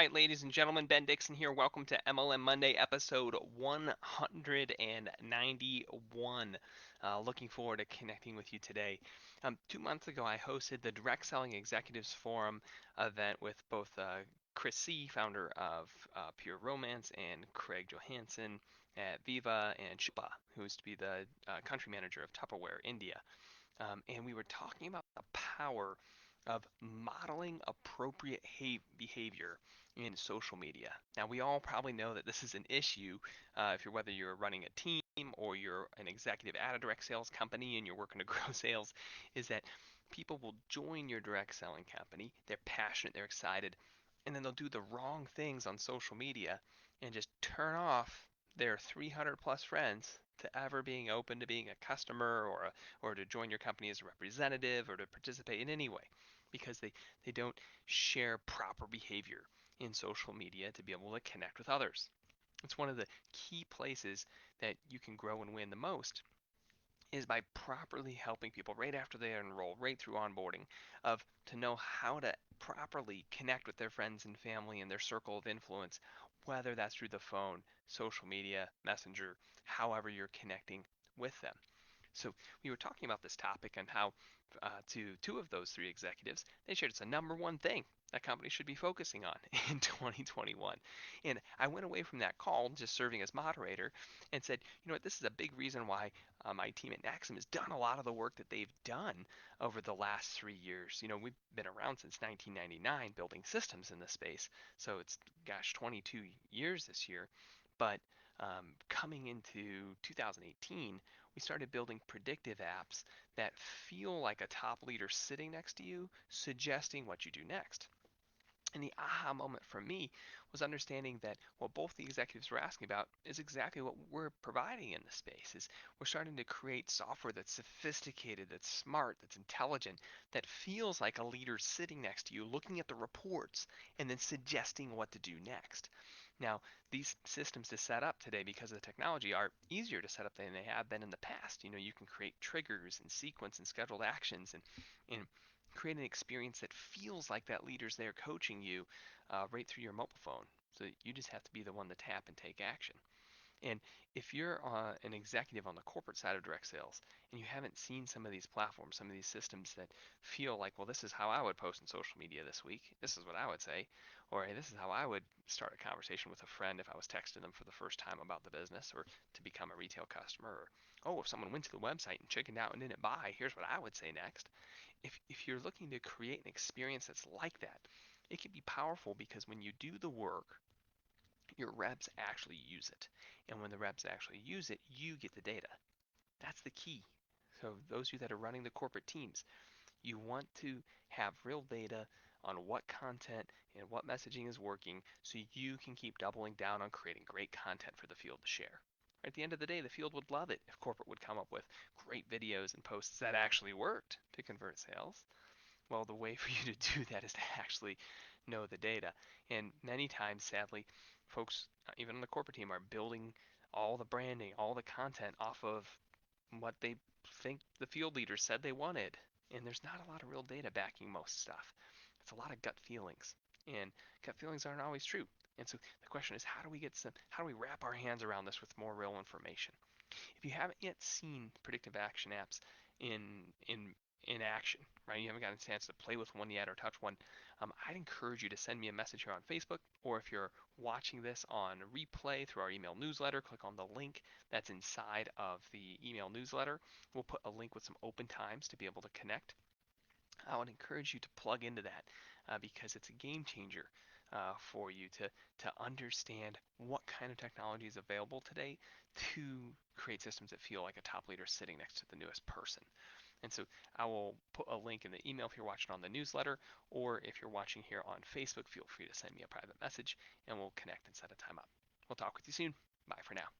right, ladies and gentlemen, Ben Dixon here. Welcome to MLM Monday, episode 191. Looking forward to connecting with you today. 2 months ago, I hosted the Direct Selling Executives Forum event with both Chris C., founder of Pure Romance, and Craig Johansson at Viva, and Shilpa, who is to be the country manager of Tupperware India. And we were talking about the power of modeling appropriate behavior in social media. Now, we all probably know that this is an issue if you're whether you're running a team or you're an executive at a direct sales company and you're working to grow sales, is that people will join your direct selling company. They're passionate, they're excited, and then they'll do the wrong things on social media and just turn off their 300 plus friends to ever being open to being a customer or to join your company as a representative or to participate in any way because they don't share proper behavior in social media to be able to connect with others. It's one of the key places that you can grow and win the most is by properly helping people right after they enroll, right through onboarding, of to know how to properly connect with their friends and family and their circle of influence, whether that's through the phone, social media, messenger, however you're connecting with them. So we were talking about this topic and how to two of those three executives, they shared it's the number one thing that companies should be focusing on in 2021. And I went away from that call just serving as moderator and said, you know what, this is a big reason why my team at NaXum has done a lot of the work that they've done over the last 3 years. You know, we've been around since 1999 building systems in this space. So it's, gosh, 22 years this year. But coming into 2018, we started building predictive apps that feel like a top leader sitting next to you, suggesting what you do next. And the aha moment for me was understanding that what both the executives were asking about is exactly what we're providing in the space. Is we're starting to create software that's sophisticated, that's smart, that's intelligent, that feels like a leader sitting next to you, looking at the reports and then suggesting what to do next. Now, these systems to set up today because of the technology are easier to set up than they have been in the past. You know, you can create triggers and sequence and scheduled actions and create an experience that feels like that leader's there coaching you right through your mobile phone. So you just have to be the one to tap and take action. And if you're an executive on the corporate side of direct sales and you haven't seen some of these platforms, some of these systems that feel like, well, this is how I would post on social media this week, this is what I would say, or hey, this is how I would start a conversation with a friend if I was texting them for the first time about the business or to become a retail customer, or oh, if someone went to the website and chickened out and didn't buy, here's what I would say next. If you're looking to create an experience that's like that, it can be powerful because when you do the work, your reps actually use it. And when the reps actually use it, you get the data. That's the key. So those of you that are running the corporate teams, you want to have real data on what content and what messaging is working so you can keep doubling down on creating great content for the field to share. At the end of the day, the field would love it if corporate would come up with great videos and posts that actually worked to convert sales. Well, the way for you to do that is to actually know the data. And many times, sadly, folks, even on the corporate team, are building all the branding, all the content off of what they think the field leaders said they wanted. And there's not a lot of real data backing most stuff. It's a lot of gut feelings. And gut feelings aren't always true. And so the question is, how do we wrap our hands around this with more real information? If you haven't yet seen predictive action apps in in in action, right? You haven't gotten a chance to play with one yet or touch one. I'd encourage you to send me a message here on Facebook, or if you're watching this on replay through our email newsletter, click on the link that's inside of the email newsletter. We'll put a link with some open times to be able to connect. I would encourage you to plug into that because it's a game changer for you to understand what kind of technology is available today to create systems that feel like a top leader sitting next to the newest person. And so I will put a link in the email if you're watching on the newsletter, or if you're watching here on Facebook, feel free to send me a private message and we'll connect and set a time up. We'll talk with you soon. Bye for now.